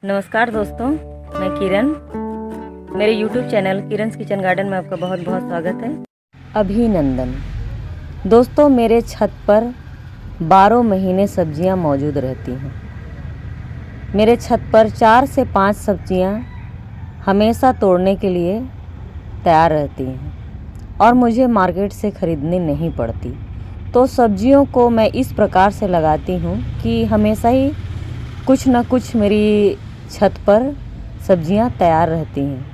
नमस्कार दोस्तों, मैं किरण। मेरे YouTube चैनल किरण's किचन गार्डन में आपका बहुत बहुत स्वागत है। अभिनंदन। दोस्तों, मेरे छत पर 12 महीने सब्जियां मौजूद रहती हैं। मेरे छत पर 4 से 5 सब्जियां हमेशा तोड़ने के लिए तैयार रहती हैं और मुझे मार्केट से ख़रीदनी नहीं पड़ती। तो सब्जियों को मैं इस प्रकार से लगाती हूँ कि हमेशा ही कुछ न कुछ मेरी छत पर सब्जियां तैयार रहती हैं।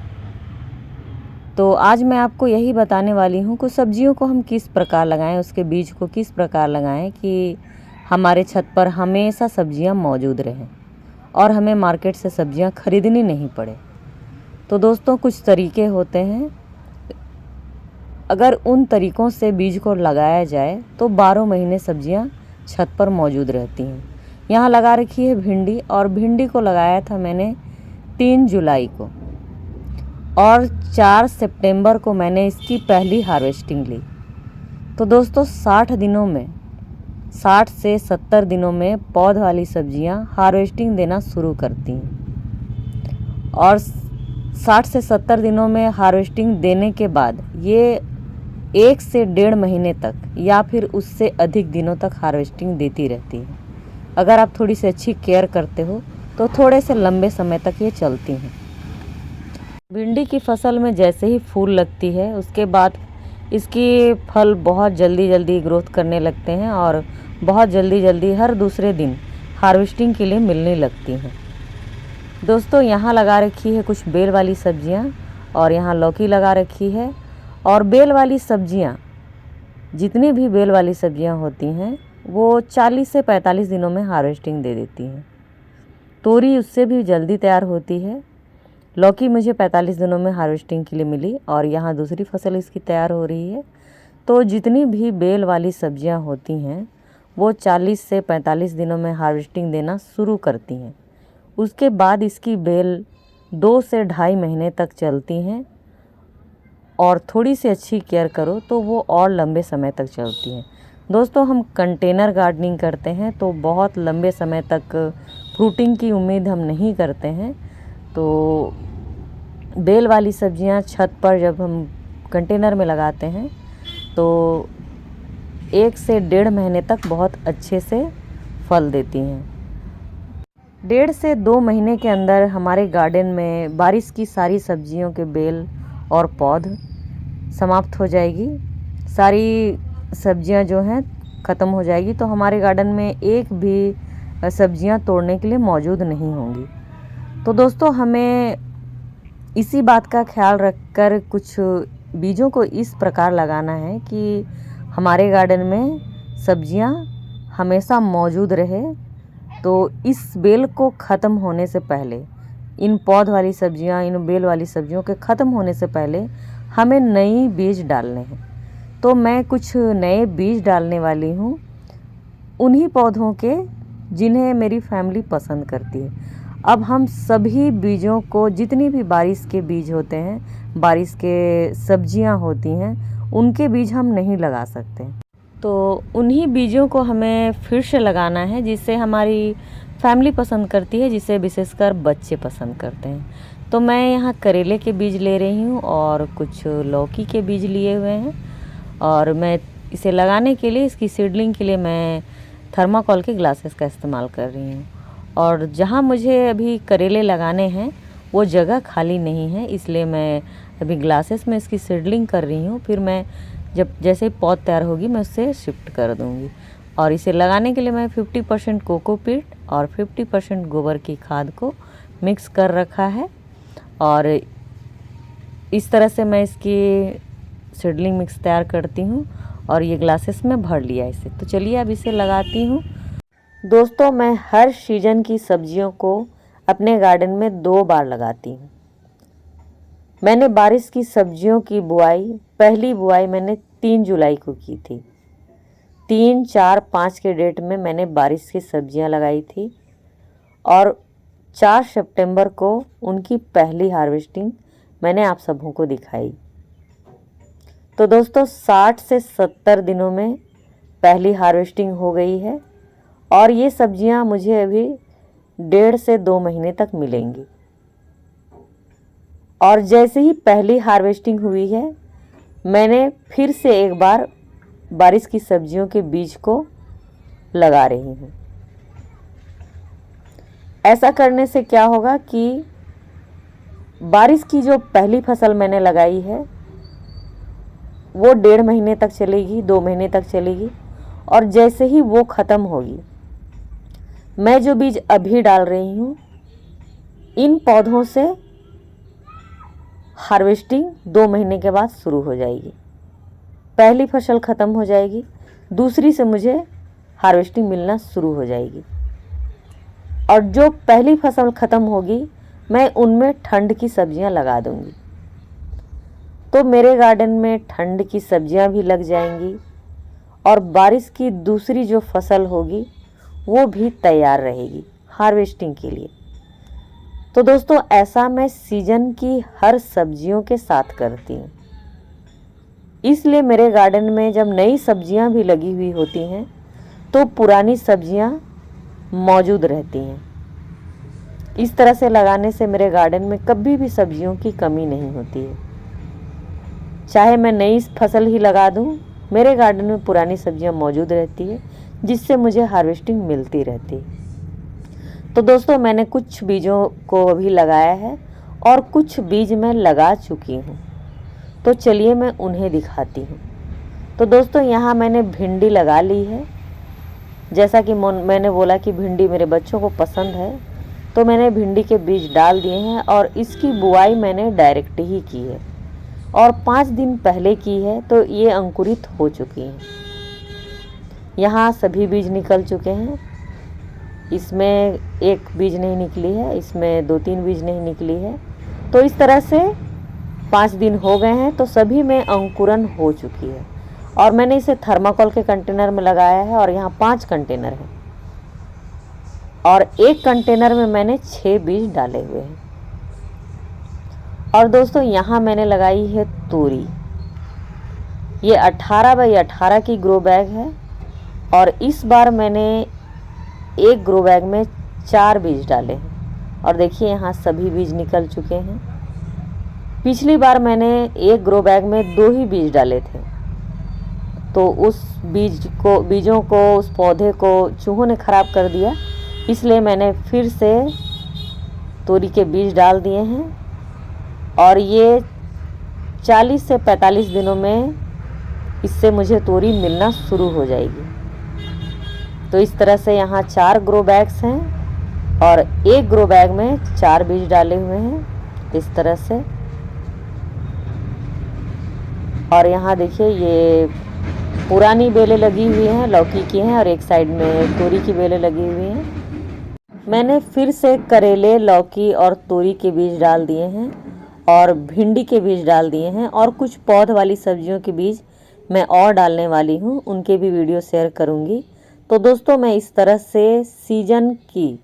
तो आज मैं आपको यही बताने वाली हूँ कि सब्जियों को हम किस प्रकार लगाएं, उसके बीज को किस प्रकार लगाएं कि हमारे छत पर हमेशा सब्जियां मौजूद रहें और हमें मार्केट से सब्जियां खरीदनी नहीं पड़े। तो दोस्तों, कुछ तरीके होते हैं, अगर उन तरीक़ों से बीज को लगाया जाए तो 12 महीने सब्जियां छत पर मौजूद रहती हैं। यहाँ लगा रखी है भिंडी, और भिंडी को लगाया था मैंने 3 जुलाई को, और 4 सितंबर को मैंने इसकी पहली हार्वेस्टिंग ली। तो दोस्तों, 60 से 70 दिनों में पौध वाली सब्जियां हार्वेस्टिंग देना शुरू करती हैं, और 60 से 70 दिनों में हार्वेस्टिंग देने के बाद ये 1 से 1.5 महीने तक या फिर उससे अधिक दिनों तक हार्वेस्टिंग देती रहती है। अगर आप थोड़ी सी अच्छी केयर करते हो तो थोड़े से लंबे समय तक ये चलती हैं। भिंडी की फसल में जैसे ही फूल लगती है उसके बाद इसकी फल बहुत जल्दी ग्रोथ करने लगते हैं और बहुत जल्दी हर दूसरे दिन हार्वेस्टिंग के लिए मिलने लगती हैं। दोस्तों, यहाँ लगा रखी है कुछ बेल वाली सब्जियाँ, और यहाँ लौकी लगा रखी है। और बेल वाली सब्जियाँ, जितनी भी बेल वाली सब्जियाँ होती हैं वो 40 से 45 दिनों में हार्वेस्टिंग दे देती हैं। तोरी उससे भी जल्दी तैयार होती है। लौकी मुझे 45 दिनों में हार्वेस्टिंग के लिए मिली, और यहाँ दूसरी फसल इसकी तैयार हो रही है। तो जितनी भी बेल वाली सब्जियाँ होती हैं वो 40 से 45 दिनों में हार्वेस्टिंग देना शुरू करती हैं। उसके बाद इसकी बेल 2 से 2.5 महीने तक चलती हैं, और थोड़ी सी अच्छी केयर करो तो वो और लंबे समय तक चलती हैं। दोस्तों, हम कंटेनर गार्डनिंग करते हैं तो बहुत लंबे समय तक फ्रूटिंग की उम्मीद हम नहीं करते हैं। तो बेल वाली सब्जियां छत पर जब हम कंटेनर में लगाते हैं तो 1 से 1.5 महीने तक बहुत अच्छे से फल देती हैं। 1.5 से 2 महीने के अंदर हमारे गार्डन में बारिश की सारी सब्जियों के बेल और पौध समाप्त हो जाएगी। सारी सब्जियां जो हैं ख़त्म हो जाएगी, तो हमारे गार्डन में एक भी सब्जियां तोड़ने के लिए मौजूद नहीं होंगी। तो दोस्तों, हमें इसी बात का ख्याल रखकर कुछ बीजों को इस प्रकार लगाना है कि हमारे गार्डन में सब्जियां हमेशा मौजूद रहे। तो इस बेल को ख़त्म होने से पहले, इन पौध वाली सब्जियां, इन बेल वाली सब्जियों के ख़त्म होने से पहले हमें नई बीज डालने हैं। तो मैं कुछ नए बीज डालने वाली हूँ, उन्हीं पौधों के जिन्हें मेरी फैमिली पसंद करती है। अब हम सभी बीजों को, जितनी भी बारिश के बीज होते हैं, बारिश के सब्जियां होती हैं, उनके बीज हम नहीं लगा सकते। तो उन्हीं बीजों को हमें फिर से लगाना है जिसे हमारी फैमिली पसंद करती है, जिसे विशेषकर बच्चे पसंद करते हैं। तो मैं यहाँ करेले के बीज ले रही हूँ और कुछ लौकी के बीज लिए हुए हैं, और मैं इसे लगाने के लिए, इसकी सीडलिंग के लिए मैं थर्माकोल के ग्लासेस का इस्तेमाल कर रही हूँ। और जहाँ मुझे अभी करेले लगाने हैं वो जगह खाली नहीं है, इसलिए मैं अभी ग्लासेस में इसकी सीडलिंग कर रही हूँ। फिर मैं जब जैसे पौध तैयार होगी मैं उससे शिफ्ट कर दूँगी। और इसे लगाने के लिए मैं 50% कोकोपीट और 50% गोबर की खाद को मिक्स कर रखा है, और इस तरह से मैं इसकी सीडलिंग मिक्स तैयार करती हूँ, और ये ग्लासेस में भर लिया इसे। तो चलिए अब इसे लगाती हूँ। दोस्तों, मैं हर सीजन की सब्जियों को अपने गार्डन में 2 बार लगाती हूँ। मैंने बारिश की सब्जियों की बुआई, पहली बुआई मैंने 3 जुलाई को की थी। 3, 4, 5 के डेट में मैंने बारिश की सब्जियां लगाई थी, और 4 सितंबर को उनकी पहली हार्वेस्टिंग मैंने आप सबों को दिखाई। तो दोस्तों, 60 से 70 दिनों में पहली हार्वेस्टिंग हो गई है, और ये सब्जियां मुझे अभी 1.5 से 2 महीने तक मिलेंगी। और जैसे ही पहली हार्वेस्टिंग हुई है, मैंने फिर से एक बार बारिश की सब्जियों के बीज को लगा रही हूँ। ऐसा करने से क्या होगा कि बारिश की जो पहली फसल मैंने लगाई है वो 1.5 महीने तक चलेगी, 2 महीने तक चलेगी। और जैसे ही वो ख़त्म होगी, मैं जो बीज अभी डाल रही हूँ, इन पौधों से हार्वेस्टिंग 2 महीने के बाद शुरू हो जाएगी। पहली फसल ख़त्म हो जाएगी, दूसरी से मुझे हार्वेस्टिंग मिलना शुरू हो जाएगी। और जो पहली फसल ख़त्म होगी, मैं उनमें ठंड की सब्जियां लगा दूंगी। तो मेरे गार्डन में ठंड की सब्जियां भी लग जाएंगी और बारिश की दूसरी जो फसल होगी वो भी तैयार रहेगी हार्वेस्टिंग के लिए। तो दोस्तों, ऐसा मैं सीजन की हर सब्जियों के साथ करती हूँ। इसलिए मेरे गार्डन में जब नई सब्जियां भी लगी हुई होती हैं तो पुरानी सब्जियां मौजूद रहती हैं। इस तरह से लगाने से मेरे गार्डन में कभी भी सब्जियों की कमी नहीं होती है। चाहे मैं नई फसल ही लगा दूं, मेरे गार्डन में पुरानी सब्जियां मौजूद रहती है, जिससे मुझे हार्वेस्टिंग मिलती रहती है। तो दोस्तों, मैंने कुछ बीजों को अभी लगाया है और कुछ बीज मैं लगा चुकी हूँ। तो चलिए मैं उन्हें दिखाती हूँ। तो दोस्तों, यहाँ मैंने भिंडी लगा ली है। जैसा कि मैंने बोला कि भिंडी मेरे बच्चों को पसंद है, तो मैंने भिंडी के बीज डाल दिए हैं और इसकी बुआई मैंने डायरेक्ट ही की है और 5 दिन पहले की है, तो ये अंकुरित हो चुकी हैं। यहाँ सभी बीज निकल चुके हैं। इसमें एक बीज नहीं निकली है, इसमें 2-3 बीज नहीं निकली है। तो इस तरह से 5 दिन हो गए हैं, तो सभी में अंकुरन हो चुकी है। और मैंने इसे थर्माकोल के कंटेनर में लगाया है और यहाँ 5 कंटेनर हैं और एक कंटेनर में मैंने 6 बीज डाले हुए हैं। और दोस्तों, यहाँ मैंने लगाई है तोरी। ये 18 बाई 18 की ग्रो बैग है और इस बार मैंने एक ग्रो बैग में 4 बीज डाले हैं और देखिए यहाँ सभी बीज निकल चुके हैं। पिछली बार मैंने एक ग्रो बैग में 2 ही बीज डाले थे, तो उस बीजों को उस पौधे को चूहों ने ख़राब कर दिया, इसलिए मैंने फिर से तोरी के बीज डाल दिए हैं और ये 40 से 45 दिनों में इससे मुझे तोरी मिलना शुरू हो जाएगी। तो इस तरह से यहाँ 4 ग्रो बैग्स हैं और एक ग्रो बैग में 4 बीज डाले हुए हैं इस तरह से। और यहाँ देखिए ये पुरानी बेलें लगी हुई हैं, लौकी की हैं, और एक साइड में तोरी की बेलें लगी हुई हैं। मैंने फिर से करेले, लौकी और तोरी के बीज डाल दिए हैं और भिंडी के बीज डाल दिए हैं और कुछ पौध वाली सब्जियों के बीज मैं और डालने वाली हूँ, उनके भी वीडियो शेयर करूँगी। तो दोस्तों, मैं इस तरह से सीजन की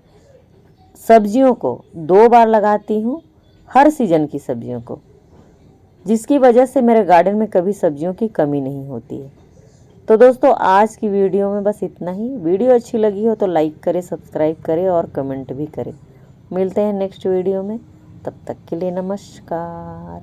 सब्जियों को 2 बार लगाती हूँ, हर सीजन की सब्जियों को, जिसकी वजह से मेरे गार्डन में कभी सब्जियों की कमी नहीं होती है। तो दोस्तों, आज की वीडियो में बस इतना ही। वीडियो अच्छी लगी हो तो लाइक करें, सब्सक्राइब करें और कमेंट भी करें। मिलते हैं नेक्स्ट वीडियो में, तब तक के लिए नमस्कार।